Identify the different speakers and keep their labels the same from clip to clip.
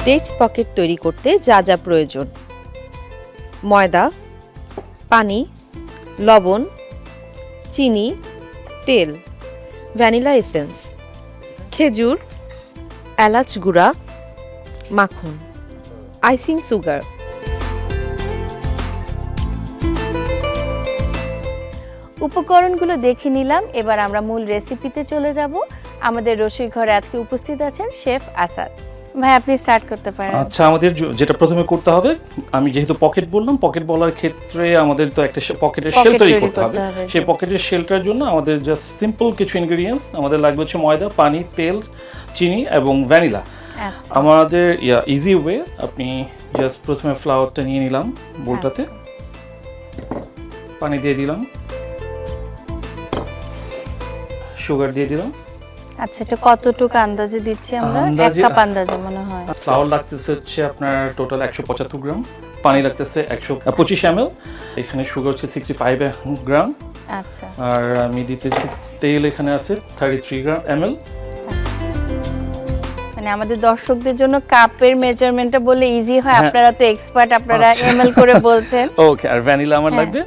Speaker 1: Dates pocket তৈরি করতে যা যা প্রয়োজন: ময়দা, পানি, লবণ, চিনি, তেল, ভ্যানিলা এসেন্স, খেজুর, এলাচ গুঁড়া, মাখন, আইসিং সুগার।
Speaker 2: উপকরণগুলো দেখে নিলাম, এবার আমরা মূল রেসিপিতে চলে যাব। আমাদের রসোই ঘরে আজকে উপস্থিত আছেন শেফ আসাদ ভাই, আপনি স্টার্ট করতে পারেন।
Speaker 3: আচ্ছা, আমাদের যেটা প্রথমে করতে হবে, আমি যেহেতু পকেট বললাম, পকেট বলার ক্ষেত্রে আমাদের তো একটা পকেটের শেল তৈরি করতে হবে। সেই পকেটের শেলটার জন্য আমাদের জাস্ট সিম্পল কিছু ইনগ্রেডিয়েন্টস আমাদের লাগবে হচ্ছে ময়দা, পানি, তেল, চিনি এবং ভ্যানিলা। আমাদের ইজি ওয়ে, আপনি জাস্ট প্রথমে ফ্লাওয়ারটা নিয়ে নিলাম বোলটাতে, পানি দিয়ে দিলাম, সুগার দিয়ে দিলাম।
Speaker 2: আচ্ছা, এটা কতটুকু আন্দাজে দিচ্ছি আমরা? এক কাপ আন্দাজে মনে হয়।
Speaker 3: ফ্লাওয়ার লাগতেছে হচ্ছে আপনার টোটাল 175 গ্রাম, পানি লাগতেছে 125 ml, এখানে সুগার হচ্ছে 65 গ্রাম।
Speaker 2: আচ্ছা,
Speaker 3: আর আমি দিতেছি তেল, এখানে আছে 33 গ্রাম ml।
Speaker 2: মানে আমাদের দর্শকদের জন্য কাপের মেজারমেন্টটা বলে ইজি হয়, আপনারা তো এক্সপার্ট, আপনারা এমএল করে বলছেন।
Speaker 3: ওকে, আর ভ্যানিলা আমার লাগবে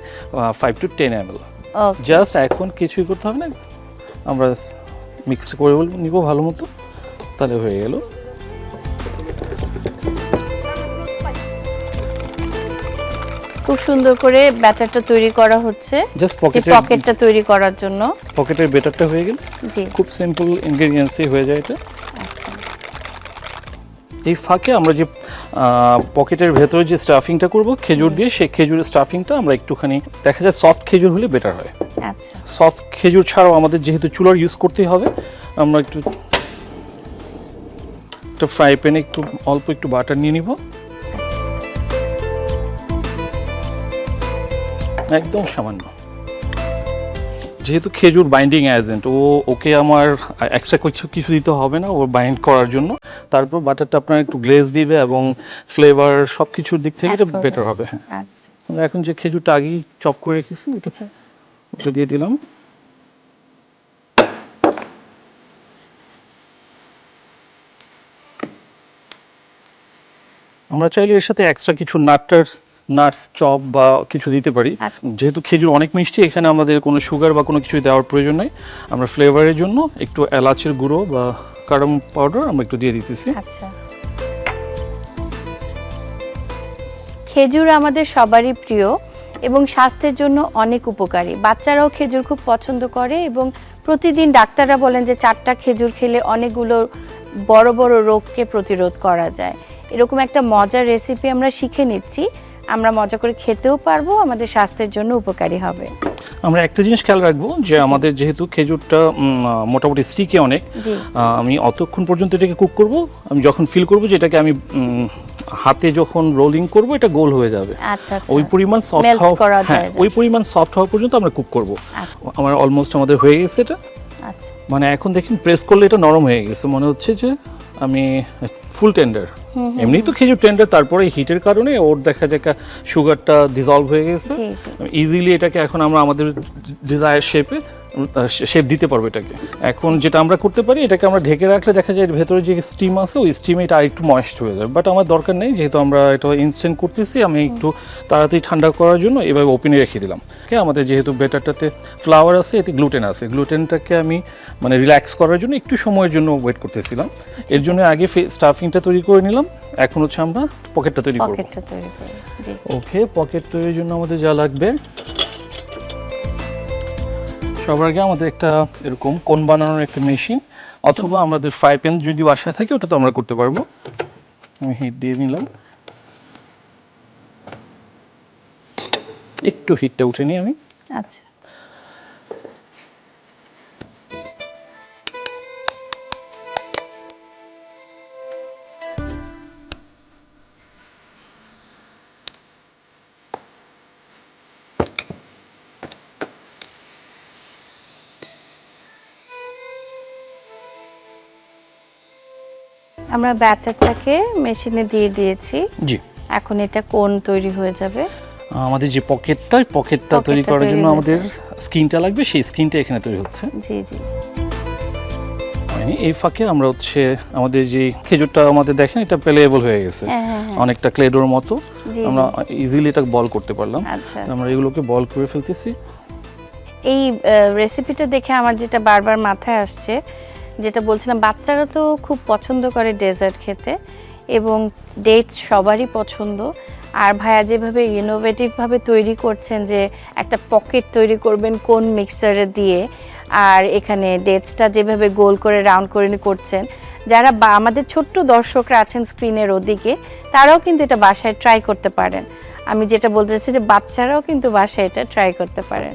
Speaker 3: 5 to 10 ml। জাস্ট এখন কিছুই করতে হবে না, আমরা মিক্সড করে নিব ভালো মতো, তাহলে হয়ে গেল।
Speaker 2: খুব সুন্দর করে ব্যাটারটা তৈরি করা হচ্ছে,
Speaker 3: জাস্ট
Speaker 2: পকেটটা তৈরি করার জন্য।
Speaker 3: পকেটের ব্যাটারটা হয়ে গেল।
Speaker 2: জি,
Speaker 3: খুব সিম্পল ইনগ্রেডিয়েন্টসই হয়ে যায় এটা।
Speaker 2: আচ্ছা,
Speaker 3: এই ফাঁকে আমরা যে পকেটের ভেতরে যে স্টাফিংটা করব খেজুর দিয়ে, সেই খেজুরের স্টাফিংটা আমরা একটুখানি, দেখা যায় সফট খেজুর হলে বেটার হয়।
Speaker 2: আচ্ছা,
Speaker 3: সফট খেজুর ছাড়াও আমাদের যেহেতু চুলার ইউজ করতেই হবে, আমরা একটু ফ্রাই প্যানে একটু অল্প একটু বাটার নিয়ে নিব, একদম সামান্য। যেহেতু খেজুর বাইন্ডিং এজেন্ট, ওকে আমার এক্সট্রা কিছু দিতে হবে না ওর বাইন্ড করার জন্য। তারপর বাটারটা আপনার একটু গ্লেজ দিবে এবং ফ্লেভার সব কিছুর দিক থেকে এটা বেটার হবে। হ্যাঁ, আমরা এখন যে খেজুরটা আগেই চপ করে রেখেছি ওটা দিয়ে দিলাম। আমরা চাইলে এর সাথে এক্সট্রা কিছু নাটস চপ বা কিছু দিতে পারি। যেহেতু খেজুর অনেক মিষ্টি, এখানে আমাদের কোনো সুগার বা কোনো কিছু দেওয়ার প্রয়োজন নেই। আমরা ফ্লেভারের জন্য একটু এলাচের গুঁড়ো বা কার্ডামম পাউডার আমরা একটু দিয়ে দিতেছি।
Speaker 2: আচ্ছা, খেজুর আমাদের সবারই প্রিয় এবং স্বাস্থ্যের জন্য অনেক উপকারী। বাচ্চারাও খেজুর খুব পছন্দ করে এবং প্রতিদিন ডাক্তাররা বলেন যে 4টা খেজুর খেলে অনেকগুলো বড় বড় রোগকে প্রতিরোধ করা যায়। এরকম একটা মজার রেসিপি আমরা শিখে নিচ্ছি, আমরা মজা করে খেতেও পারবো, আমাদের স্বাস্থ্যের জন্য উপকারী হবে।
Speaker 3: আমরা একটা জিনিস খেয়াল রাখবো যে আমাদের যেহেতু খেজুরটা মোটামুটি স্টিকে অনেক, আমি অতক্ষণ পর্যন্ত এটাকে কুক করব, আমি যখন ফিল করব যে এটাকে আমি হাতে যখন রোলিং করব এটা গোল হয়ে যাবে,
Speaker 2: আচ্ছা,
Speaker 3: ওই পরিমাণ সফট হওয়া, হ্যাঁ ওই পরিমাণ সফট হওয়া পর্যন্ত আমরা কুক করব। আমার অলমোস্ট আমাদের হয়ে গেছে এটা।
Speaker 2: আচ্ছা,
Speaker 3: মানে এখন দেখেন প্রেস করলে এটা নরম হয়ে গেছে, মনে হচ্ছে যে আমি ফুল টেন্ডার। এমনি তো খেজুর টেন্ডার, তারপরে হিটের কারণে ওর দেখা যায় সুগারটা ডিজলভ হয়ে গেছে। ইজিলি এটাকে এখন আমরা আমাদের ডিজায়ার শেপ দিতে পারবো এটাকে। এখন যেটা আমরা করতে পারি, এটাকে আমরা ঢেকে রাখলে দেখা যায় এর ভেতরে যে স্টিম আছে ওই স্টিমে এটা আরেকটু ময়েস্ট হয়ে যাবে, বাট আমার দরকার নেই, যেহেতু আমরা এটা ইনস্ট্যান্ট করতেছি। আমি একটু তাড়াতাড়ি ঠান্ডা করার জন্য এভাবে ওপেনে রেখে দিলাম। আমাদের যেহেতু ব্যাটারটাতে ফ্লাওয়ার আছে, এতে গ্লুটেন আছে, গ্লুটেনটাকে আমি মানে রিল্যাক্স করার জন্য একটু সময়ের জন্য ওয়েট করতেছিলাম। এর জন্য আগে স্টাফিংটা তৈরি করে নিলাম, এখন হচ্ছে আমরা পকেটটা তৈরি করব। ওকে, পকেট তৈরির জন্য আমাদের যা লাগবে, সবার আগে আমাদের একটা এরকম কোন বানানোর একটা মেশিন, অথবা আমাদের ফ্রাই প্যান যদি বাসায় থাকে ওটা তো আমরা করতে পারবো। আমি হিট দিয়ে নিলাম, একটু হিটটা উঠে নিই আমি।
Speaker 2: আচ্ছা, আমরা ব্যাটারটাকে মেশিনে দিয়ে দিয়েছি।
Speaker 3: জি,
Speaker 2: এখন এটা কোন তৈরি হয়ে যাবে।
Speaker 3: আমাদের যে পকেটটা তৈরি করার জন্য আমাদের স্কিনটা লাগবে, সেই স্কিনটা এখানে তৈরি হচ্ছে।
Speaker 2: জি জি,
Speaker 3: হয়নি। এই ফাঁকে আমরা হচ্ছে আমাদের যে খেজুরটা আমাদের দেখেন এটা প্লেয়েবল হয়ে গেছে, অনেকটা ক্লেডোর মতো। আমরা ইজিলি এটা বল করতে পারলাম।
Speaker 2: আচ্ছা,
Speaker 3: তো আমরা এগুলোকে বল করে ফেলতেছি।
Speaker 2: এই রেসিপিটা দেখে আমার যেটা বারবার মাথায় আসছে, যেটা বলছিলাম, বাচ্চারা তো খুব পছন্দ করে ডেজার্ট খেতে এবং ডেটস সবারই পছন্দ। আর ভাইয়া যেভাবে ইনোভেটিভভাবে তৈরি করছেন, যে একটা পকেট তৈরি করবেন কোন মিক্সচারে দিয়ে, আর এখানে ডেটসটা যেভাবে গোল করে রাউন্ড করে করছেন, যারা আমাদের ছোট্ট দর্শকরা আছেন স্ক্রিনের ওদিকে, তারাও কিন্তু এটা বাসায় ট্রাই করতে পারেন। আমি যেটা বলতে চাচ্ছি যে বাচ্চারাও কিন্তু বাসায় এটা ট্রাই করতে পারেন।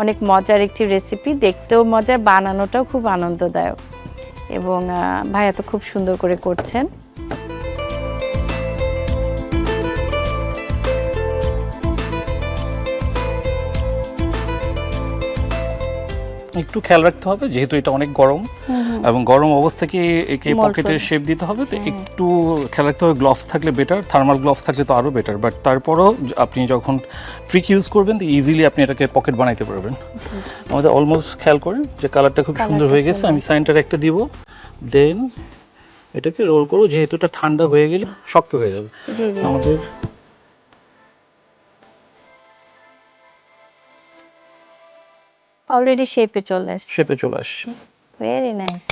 Speaker 2: অনেক মজার একটি রেসিপি, দেখতেও মজার, বানানোটাও খুব আনন্দদায়ক, এবং ভাইয়া তো খুব সুন্দর করে করছেন।
Speaker 3: একটু খেয়াল রাখতে হবে যেহেতু এটা অনেক গরম, এবং গরম অবস্থাকে একে পকেটের শেপ দিতে হবে, তো একটু খেয়াল রাখতে হবে। গ্লাভস থাকলে বেটার, থার্মাল গ্লাভস থাকলে তো আরও বেটার, বাট তারপরও আপনি যখন ট্রিক ইউজ করবেন তো ইজিলি আপনি এটাকে পকেট বানাইতে পারবেন। আমাদের অলমোস্ট খেয়াল করেন যে কালারটা খুব সুন্দর হয়ে গেছে। আমি সেন্টার একটা দিব, দেন এটাকে রোল করব। যেহেতু এটা ঠান্ডা হয়ে গেলে শক্ত হয়ে যাবে আমাদের।
Speaker 2: অলরেডি শেপে চলে আসছে। Very nice.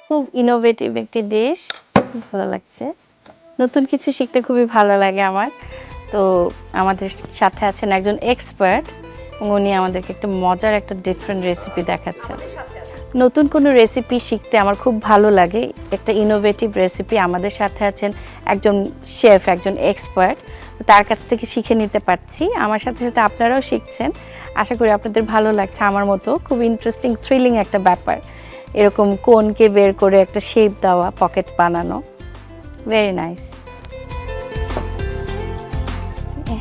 Speaker 2: খুব ইনোভেটিভ একটি ডিশ, ভালো লাগছে। নতুন কিছু শিখতে খুবই ভালো লাগে আমার। তো আমাদের সাথে আছেন একজন এক্সপার্ট, এবং উনি আমাদেরকে একটা মজার একটা ডিফারেন্ট রেসিপি দেখাচ্ছেন। নতুন কোনো রেসিপি শিখতে আমার খুব ভালো লাগে, একটা ইনোভেটিভ রেসিপি। আমাদের সাথে আছেন একজন শেফ, একজন এক্সপার্ট, তার কাছ থেকে শিখে নিতে পারছি। আমার সাথে সাথে আপনারাও শিখছেন, আশা করি আপনাদের ভালো লাগছে আমার মতো। খুব ইন্টারেস্টিং, থ্রিলিং একটা ব্যাপার, এরকম কোনকে বের করে একটা শেপ দেওয়া, পকেট বানানো। Very nice.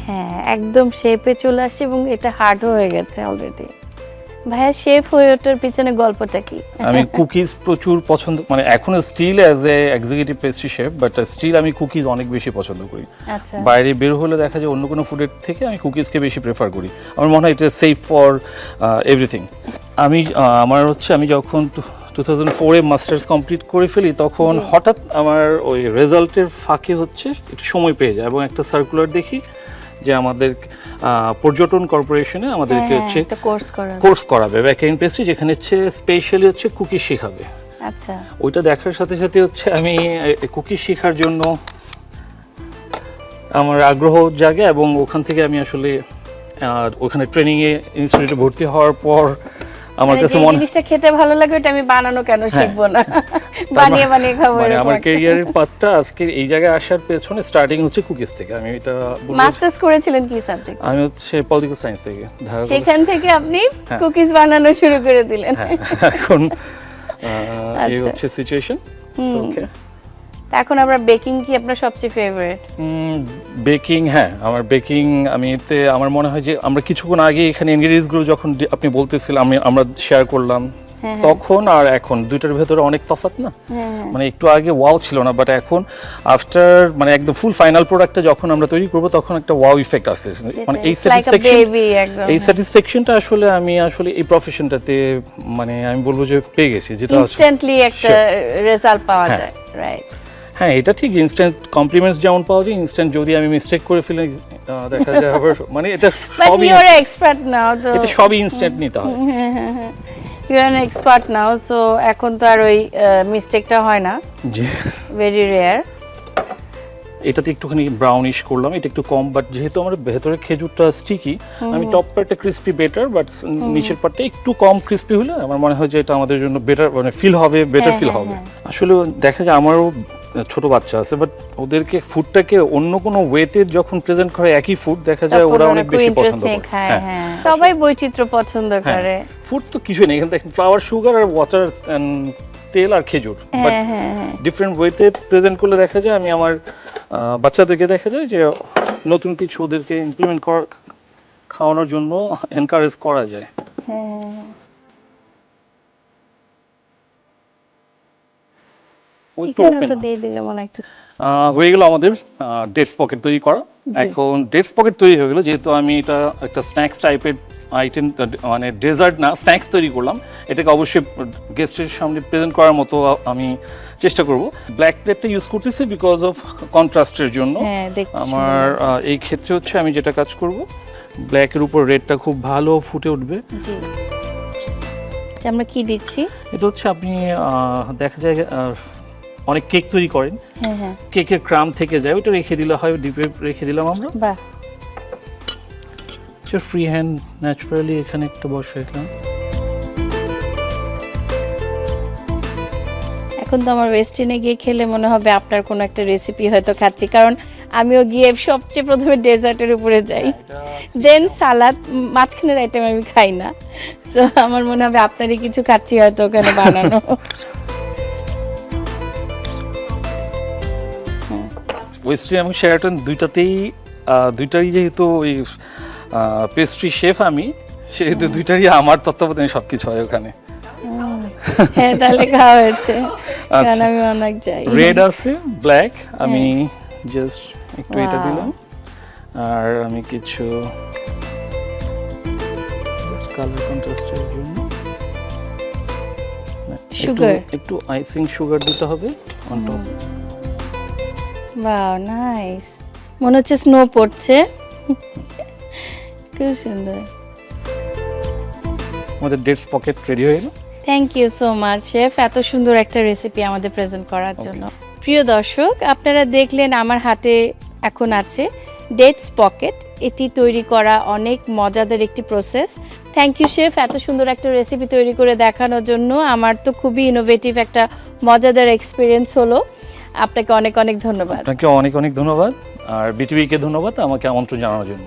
Speaker 2: হ্যাঁ, একদম শেপে চলে আসছে এবং এটা হার্ড হয়ে গেছে অলরেডি। ভাইয়া, শেফ হয়ে ওঠার পিছনে গল্পটা কি?
Speaker 3: আমি কুকিজ প্রচুর পছন্দ, মানে এখন still as a executive pastry chef, but still আমি কুকিজ অনেক বেশি পছন্দ করি।
Speaker 2: আচ্ছা,
Speaker 3: বাইরে বের হলে দেখা যায় অন্য কোনো ফুডের থেকে আমি কুকিজকে বেশি প্রেফার করি। আমার মনে হয় এটা সেফ ফর এভরিথিং। আমি যখন 2004-এ মাস্টার্স কমপ্লিট করে ফেলি, তখন হঠাৎ আমার ওই রেজাল্টের ফাঁকে হচ্ছে একটু সময় পেয়ে যায়, এবং একটা সার্কুলার দেখি যে আমাদের পর্যটন কর্পোরেশনে আমাদেরকে হচ্ছে কোর্স করাবে বেকারি পেস্ট্রি, যেখানে হচ্ছে স্পেশালি হচ্ছে কুকিজ শেখাবে।
Speaker 2: আচ্ছা,
Speaker 3: ওইটা দেখার সাথে সাথে হচ্ছে আমি কুকিজ শেখার জন্য আমার আগ্রহ জাগে, এবং ওখান থেকে আমি আসলে ওখানে ট্রেনিংয়ে ইনস্টিটিউটে ভর্তি হওয়ার পর আমার কাছে
Speaker 2: জিনিসটা খেতে ভালো লাগে, ওটা আমি বানানো কেন শিখবো না, বানিয়ে বানিয়ে খাবো।
Speaker 3: মানে আমার ক্যারিয়ারের পাথটা আজকে এই জায়গায় আসার পেছনে স্টার্টিং হচ্ছে কুকিজ থেকে। আমি এটা
Speaker 2: মাস্টার্স করেছিলেন কি সাবজেক্ট?
Speaker 3: আমি হচ্ছে পলিটিক্যাল সায়েন্স থেকে,
Speaker 2: সেখান থেকে আপনি কুকিজ বানানো শুরু করে দিলেন।
Speaker 3: এখন এই হচ্ছে সিচুয়েশন। ওকে,
Speaker 2: এখন আমরা বেকিং কি আপনার সবচেয়ে ফেভারিট?
Speaker 3: বেকিং, হ্যাঁ, আমার বেকিং, আমার মনে হয় যে আমরা কিছুক্ষণ আগে এখানে ইনগ্রেডিয়েন্টসগুলো যখন আপনি বলতেছিলাম আমরা শেয়ার করলাম, তখন আর এখন দুইটার ভেতরে অনেক তফাৎ না? মানে একটু আগে ওয়াও ছিল না, বাট এখন আফটার মানে একদম ফুল ফাইনাল প্রোডাক্টটা যখন আমরা তৈরি করব তখন একটা ওয়াও ইফেক্ট আসে। মানে এই স্যাটিসফ্যাকশনটা আসলে আমি এই প্রফেশনটাতে মানে আমি বলবো যে পেয়ে গেছি, যেটা
Speaker 2: ইনস্ট্যান্টলি একটা রেজাল্ট পাওয়া যায়। রাইট,
Speaker 3: হ্যাঁ, এটা ঠিক। ইনস্ট্যান্ট কমপ্লিমেন্টস যেমন পাওয়া যায়, ইনস্ট্যান্ট যদি আমি মিস্টেক করে ফেলি দেখা যায় আবার মানে এটা সবই
Speaker 2: এক্সপার্ট নাও তো,
Speaker 3: এটা সবই ইনস্ট্যান্ট নিতে হয়।
Speaker 2: You are an expert now, so এখন তো আর ওই মিস্টেকটা হয় না,
Speaker 3: জি,
Speaker 2: ভেরি রেয়ার।
Speaker 3: এটাতে একটুখানি ব্রাউনিশ করলাম, এটা একটু কম, বাট যেহেতু আমার ভেতরে খেজুরটা স্টিকি, আমি টপ পার্টটা ক্রিস্পি বেটার, বাট নিচের পার্টটা একটু কম ক্রিস্পি হলে আমার মনে হয় যে এটা আমাদের জন্য বেটার, মানে ফিল হবে, বেটার ফিল হবে। আসলে দেখা যায় আমারও ছোট বাচ্চা আছে, বাট ওদেরকে ফুডটাকে অন্য কোনো ওয়েতে যখন প্রেজেন্ট করে একই ফুড, দেখা যায় ওরা অনেক বেশি পছন্দ করে।
Speaker 2: সবাই বৈচিত্র্য পছন্দ করে।
Speaker 3: ফুড তো কিছুই নেই, এখানে দেখেন ফ্লাওয়ার, সুগার আর ওয়াটার, তেল আর খেজুর, বাট ডিফারেন্ট ওয়েতে প্রেজেন্ট করলে দেখা যায় আমি আমার বাচ্চাদেরকে দেখা যায় যে নতুন কিছু ওদেরকে ইমপ্লিমেন্ট খাওয়ানোর জন্য এনকারেজ করা যায়। হয়ে গেল আমাদের ডেটস পকেট তৈরি করা। এখন ডেটস পকেট তৈরি হয়ে গেল, যেহেতু আমি এটা একটা স্ন্যাক্স টাইপের আইটেম, মানে ডেজার্ট না, স্ন্যাক্স তৈরি করলাম। এটাকে অবশ্যই গেস্টের সামনে প্রেজেন্ট করার মতো আমি চেষ্টা করব। ব্ল্যাক প্লেটটা ইউজ করতেছি বিকজ অফ কন্ট্রাস্টের জন্য।
Speaker 2: হ্যাঁ, দেখছি
Speaker 3: আমার এই ক্ষেত্রে হচ্ছে আমি যেটা কাজ করব, ব্ল্যাকের উপর রেডটা খুব ভালো ফুটে উঠবে।
Speaker 2: জি, আমরা কি দিচ্ছি?
Speaker 3: এটা হচ্ছে আপনি দেখা যায় অনেক কেক তৈরি করেন,
Speaker 2: হ্যাঁ হ্যাঁ,
Speaker 3: কেকের ক্রাম থেকে যায়, ওইটা রেখে দিলে হয়, ডিপে রেখে দিলাম আমরা।
Speaker 2: বাহ,
Speaker 3: ফ্রি হ্যান্ড ন্যাচারালি এখানে একটা বসে রাখলাম।
Speaker 2: এখন তো আমার ওয়েস্টিনে গিয়ে খেলে মনে হবে আপনার কোনো একটা রেসিপি হয়তো খাচ্ছি, কারণ আমিও গিয়ে সবচেয়ে প্রথমে ডেজার্টের উপরে যাই, দেন সালাদ, মাঝখানের আইটেম আমি খাই না। তো আমার মনে হবে আপনারই কিছু খাচ্ছি হয়তো ওখানে বানানো।
Speaker 3: ওয়েস্টিন এবং শেরাটন দুইটারই যেহেতু ওই পেস্ট্রি শেফ আমি, সেহেতু দুইটারই আমার তত্ত্বাবধানে সব কিছু হয় ওখানে।
Speaker 2: হ্যাঁ, তাহলে খাওয়া হয়েছে, কারণ আমি অনেক যাই।
Speaker 3: রেড আছে, ব্ল্যাক, আমি জাস্ট একটু এটা দিলাম, আর আমি কিছু জাস্ট কালার কন্ট্রাস্টের জন্য
Speaker 2: সুগার,
Speaker 3: একটু আইসিং সুগার দিতে হবে অন টপ।
Speaker 2: ওয়াও, নাইস, মনে হচ্ছে স্নো পড়ছে, খুব সুন্দর।
Speaker 3: আমাদের ডেটস পকেট রেডি হয়ে গেল।
Speaker 2: Thank you so much chef, এত সুন্দর একটা রেসিপি আমাদের প্রেজেন্ট করার জন্য। প্রিয় দর্শক, আপনারা দেখলেন আমার হাতে এখন আছে ডেটস পকেট। এটি তৈরি করা অনেক মজাদার একটি প্রসেস। থ্যাংক ইউ শেফ, এত সুন্দর একটা রেসিপি তৈরি করে দেখানোর জন্য। আমার তো খুবই ইনোভেটিভ একটা মজাদার এক্সপিরিয়েন্স হলো। আপনাকে অনেক অনেক ধন্যবাদ।
Speaker 3: আপনাকে অনেক অনেক ধন্যবাদ, আর বিটিভিকে ধন্যবাদ আমাকে আমন্ত্রণ জানানোর জন্য।